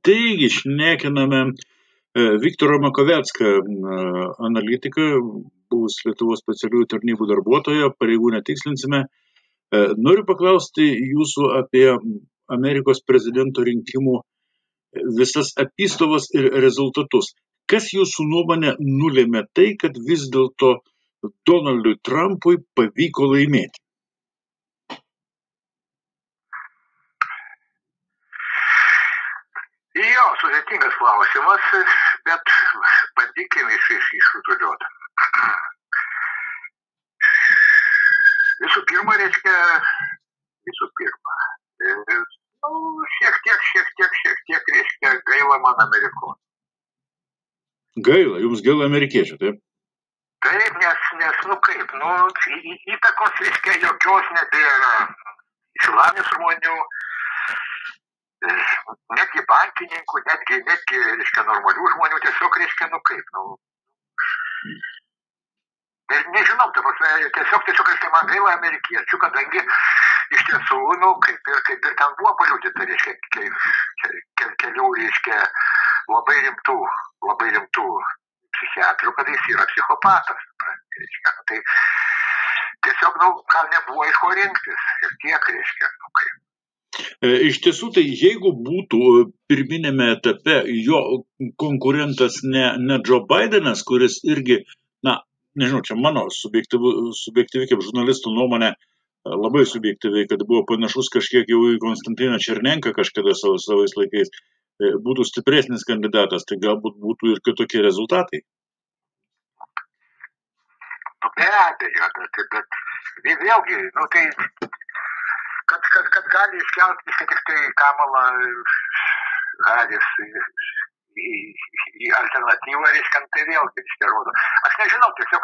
Taigi, šnekiname Viktorą Makovecką, analitiką, buvus Lietuvos specialiųjų tarnybų darbuotoją, pareigų netikslinsime. Noriu paklausti jūsų apie Amerikos prezidento rinkimų visas apystovas ir rezultatus. Kas jūsų nuomonė nulėmė tai, kad vis dėlto Donaldui Trumpui pavyko laimėti? Jo, sudėtingas klausimas, bet bandykime išrutuliuoti. Visų pirma, šiek tiek, gaila man amerikonų. Gaila, jums gaila amerikiečių, taip? Taip, įtakos, jokios nebėra išsilavinę žmonių, netgi bankininkų, netgi, normalių žmonių, tiesiog, nežinau, tiesiog, man gaila amerikiečių, kadangi iš tiesų, kaip ir ten buvo paliudyta, kelių, labai rimtų psichiatrių, kad jis yra psichopatas. Tai tiesiog, gal nebuvo iš ko rinktis ir tiek, kaip. Iš tiesų, tai jeigu būtų pirminėme etape jo konkurentas ne Joe Bidenas, kuris irgi, nežinau, čia mano subjektyvi kaip žurnalistų nuomonė, labai subjektyviai, kad buvo panašus kažkiek jau į Konstantiną Černenką kažkada savais laikais, būtų stipresnis kandidatas, tai galbūt būtų ir kitokie rezultatai. Be abejo, bet vėlgi, kad gali iškelti tik tai Kamala Harris į alternatyvą, tai vėlgi, rodo. Aš nežinau, tiesiog,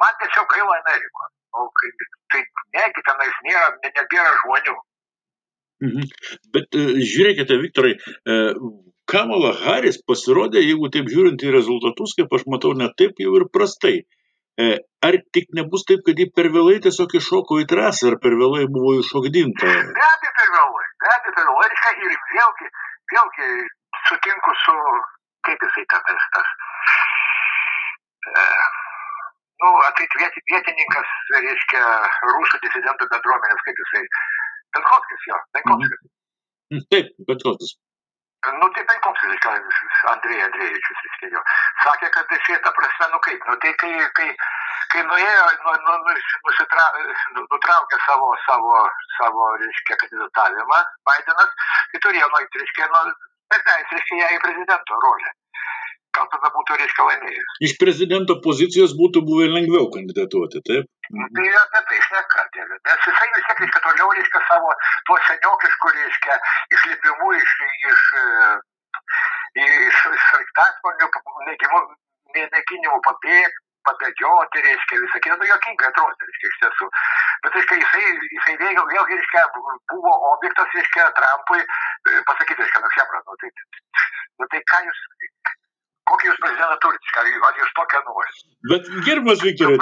man tiesiog gaila Amerikos. Tai negi tenais nebėra žmonių. Bet žiūrėkite, Viktorai, Kamala Harris pasirodė, jeigu taip žiūrint į rezultatus, kaip aš matau, ne taip jau ir prastai. Ar tik nebus taip, kad jį per vėlai tiesiog iššoko į trasą, ar per vėlai buvo iššokdinta? Be abejo per vėlai. Ir vėlgi sutinku su, kaip jisai tas, vietininkas, rusų disidentų bendruomenės, kaip jisai, Penkovskis. Taip, Penkovskis. Tai Penkovskis, Andrėjai Andrėjevičius, sakė, kad šitą prasme, tai kai nuėjo, nutraukė savo, kandidatavimą Bidenas, tai turėjo nueiti, ją į prezidento rolę. Gal tada būtų, laimėjus. Iš prezidento pozicijos būtų buvę lengviau kandidatuoti, taip? Tai apie tai šneka, nes jisai vis tiek, toliau, savo tuo seniokišku, išlipimų iš sraigtasparnių mėginimų pabėgioti, visą kitą, jokingai atrodė, iš tiesų. Bet, jisai vėlgi, buvo objektas, Trumpui pasakyti, tai ką jūs, kokį jūs prezidentą turite, ar jūs tokią nori? Bet, gerbiamas Viktorai,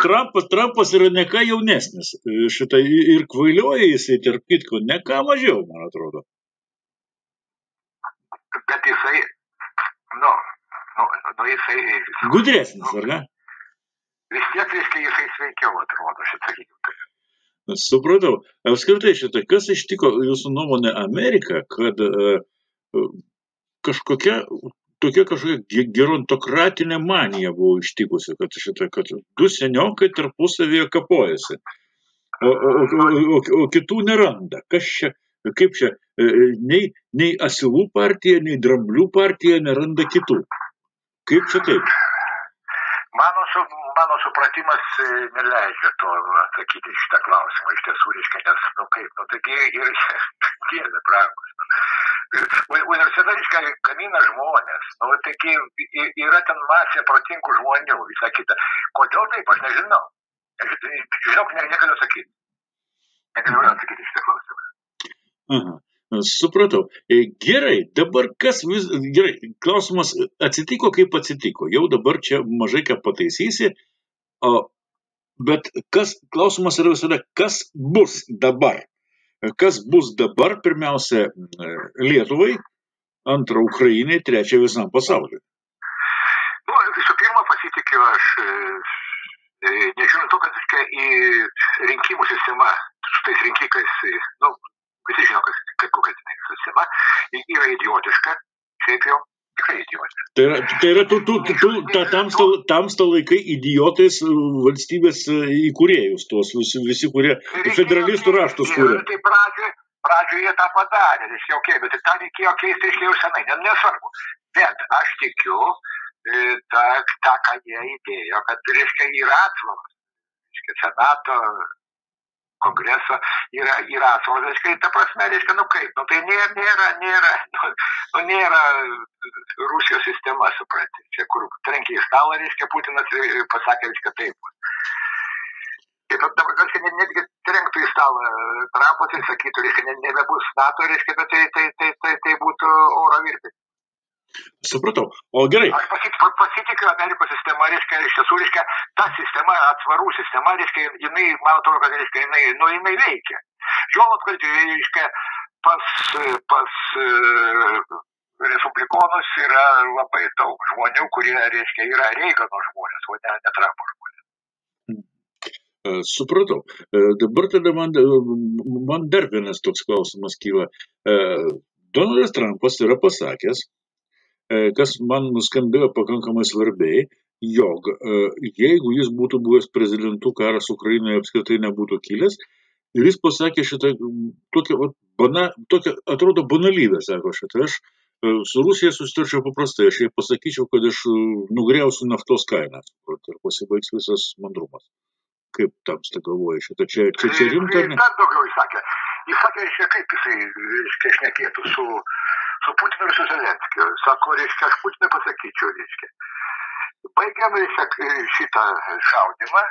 Trumpas yra ne ką jaunesnis, ir kvailioja jisai, tarp kitko, ne ką mažiau, man atrodo. Bet jisai, jisai... Gudresnis, ar ne? Vis tiek, jisai sveikiau atrodo, sakykim. Supratau. Apskritai kas ištiko jūsų nuomonė Ameriką, kad kažkokia gerontokratinė manija buvo ištikusi, kad du seniokai tarpusavyje kapojasi, o kitų neranda. Kas čia, kaip čia, nei asilų partija, nei dramblių partija neranda kitų. Kaip čia taip? Mano supratimas neleidžia to atsakyti šitą klausimą, iš tiesų, nes, taigi ir dieve brangus. Universitetai, gamina žmonės, taigi yra ten masė protingų žmonių, visą kitą. Kodėl taip, aš nežinau. Žinok, negaliu sakyti. Negaliu atsakyti šitą klausimą. Supratau. Gerai, dabar klausimas atsitiko, kaip atsitiko. Jau dabar čia mažai ką pataisysi, bet klausimas yra visada, kas bus dabar? Kas bus dabar, pirmiausia, Lietuvai, antra Ukrainai, trečia visam pasauliui? Nu, visų pirma, pasitikiu aš, nežiūrint to, kad į rinkimų sistema, su tais rinkikais, nu, visi žino, kokia sistema, yra idiotiška, šiaip jau. Tai yra tamsta laikai idiotais valstybės įkūrėjus, tuos visi, kurie federalistų raštus kūrė. Tai pradžioje jie tą padarė, bet tą reikėjo keisti jau senai, nesvarbu. Bet aš tikiu, tą, ką jie įdėjo, kad yra atsvaras, senato, kongreso yra atsvaras, ta prasme, tai nėra Rusijos sistema, supranti, kur trenkė į stalą, Putinas pasakė, taip. Taip, dabar, netgi trenktų į stalą Trampas ir sakytų, nebebus NATO, bet tai būtų oro virpė. Supratau, o gerai. Aš pasitikiu Amerikos sistema, iš tiesų, ta sistema, atsvarų sistema, jinai, man atrodo, kad jinai veikia. Juolab, kad, pas respublikonus yra labai daug žmonių, kurie, yra Reigano žmonės, o ne Trumpo žmonės. Supratau. Dabar tada man dar vienas toks klausimas kyla. Donaldas Trumpas yra pasakęs, kas man nuskambėjo pakankamai svarbiai, jog jeigu jis būtų buvęs prezidentu, karas Ukrainoje apskritai nebūtų kilęs, ir jis pasakė šitą tokią atrodo banalybę, sako šitą, aš su Rusija susitarčiau paprastai, aš jai pasakyčiau, kad aš nugriausiu naftos kainą ir pasibaigs visas mandrumas. Kaip tamsta galvoja šitą, čia rimta? Dar daugiau jis sakė, kaip jisai šnekėtų su Putinu ir su Zelenskiu. Sako, aš Putinui pasakyčiau, baigiam šitą šaudimą,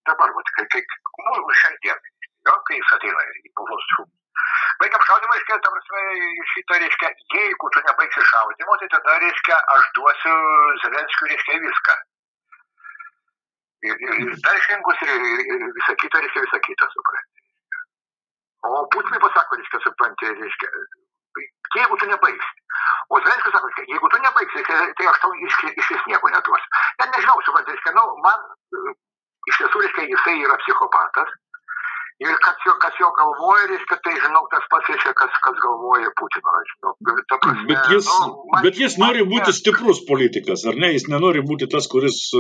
dabar, šiai dienai, kai jis ateina į Pavlos šūmį. Baigiam šaudimą, ta prasme, šitą, jeigu tu nebaigsi šaudimo, tai tada, aš duosiu Zelenskiui, viską. Ir taršininkus, ir visą kitą, supranti. O Putinui pasako, supranti, jeigu tu nebaigsi. O Zelenskis sako, jeigu tu nebaigsi, tai aš tau iš nieko neduosiu. Nežinau, supranti, man iš tiesų, jisai yra psichopatas. Ir kas jo galvoja, tai žinau, tas pats, kas galvoja Putino. Bet jis nori būti stiprus politikas, ar ne? Jis nenori būti tas, kuris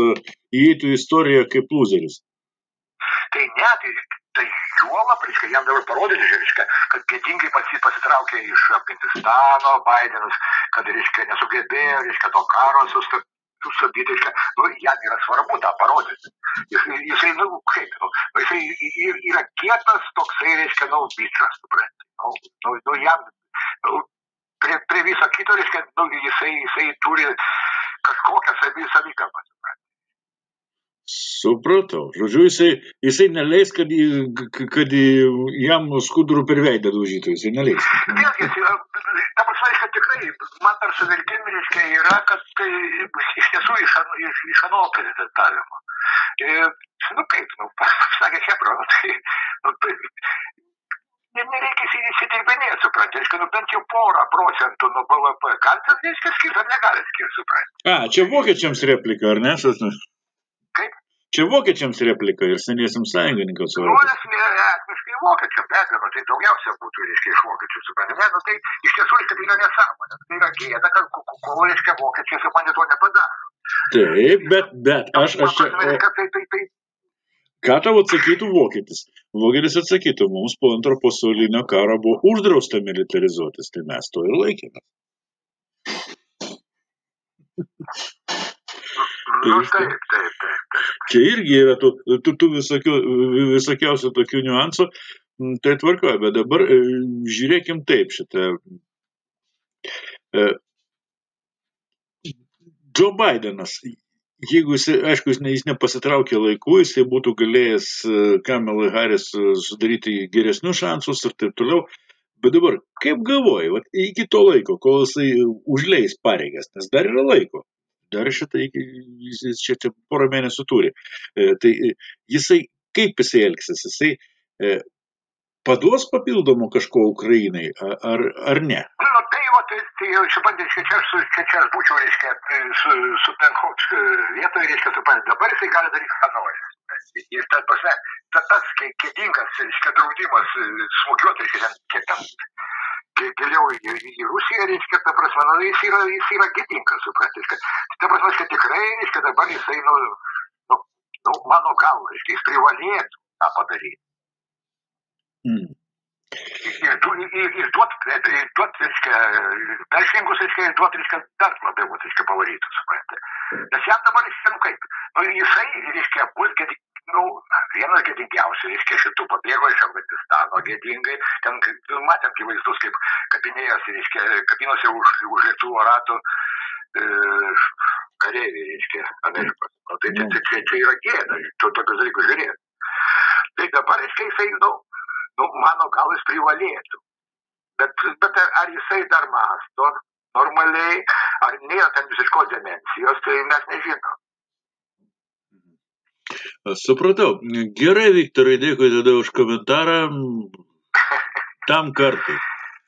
įeitų į istoriją kaip lūzeris. Tai ne, tai juolab, jam dabar parodyti, kad gėdingai pasitraukė iš Afganistano Bidenas, kad, nesugebėjo, to karo sustabdyti, jam yra svarbu tą parodyti. Jisai, jisai yra kietas toksai, bičas, supranti. Jam, prie viso kito, jisai turi kažkokią savikabą, supranti. Supratau. Žodžiu, jisai neleis, kad jam skudurų per veidą daužytų, jisai neleis. Vėlgi, ta prasme, tikrai, man per suvertimį yra, kad tai iš tiesų iš ano prezidentavimo. Sakė Hebra, nereikia įsidirbinėti, supranti, bent jau 1% nuo BVP. Gal tas skirti ar negali skirti, supranti. Čia vokiečiams replika, ar ne? Kaip? Čia vokiečiams replika ir seniesiams sąjungininkams. Esmiškai vokiečiam, be abejo, tai daugiausia būtų, iš vokiečių, supranti. Tai iš tiesų, tai yra nesąmonė. Tai yra gėda, kad vokiečiai su mane to nepadaro. Taip, bet aš čia... Ką tau atsakytų vokietis? Vokietis atsakytų, mums po antro pasaulinio karo buvo uždrausta militarizuotis, tai mes to ir laikėmės. Taip. Čia irgi yra tų visokiausių tokių niuansų, tai tvarkoja, bet dabar žiūrėkim taip šitą. Joe Bidenas, jeigu jis nepasitraukė laiku, jisai būtų galėjęs Kamalai Harris sudaryti geresnius šansus ir taip toliau. Bet dabar, kaip galvoji, iki to laiko, kol jisai užleis pareigas, nes dar yra laiko. Dar jis čia porą mėnesių turi. Tai jisai, kaip jisai elgsis? Jisai paduos papildomo kažko Ukrainai, ar ne? Nu, tai jau, suprantate, čia aš būčiau, reiškia, su Penkovskiu vietoje, reiškia, suprantate, dabar jisai gali daryti, ką nori. Ir tas gėdingas, reiškia, draudimas smūgiuoti, reiškia, kiek ten giliau į Rusiją, reiškia, ta prasme, nu, jis yra gėdingas, suprantate, ta prasme, kad tikrai, reiškia, dabar jisai, nu, mano galva, reiškia, jis privalėtų tą padaryti. Ir duot, reiškia, peršingus, reiškia, duot, reiškia, dar labiau, reiškia, pavarytų, suprantate. Nes jam dabar, reiškia, kaip, nu, jisai, reiškia, bus vienas gėdingiausių, reiškia, šitų pabėgo iš Afganistano gėdingai, ten matėm kaip vaizdus, kaip kabinosi už lėktuvo ratų kareiviai, reiškia, Amerikos. Nu, tai čia yra gėda, tokius dalykus žiūrėti. Tai dabar, reiškia, jisai, nu, mano gal jis privalėtų. Bet ar jisai dar mąsto normaliai, ar nėra ten visiškos demensijos, tai mes nežinom. Supratau. Gerai, Viktorai, dėkui tada už komentarą. Tam kartui.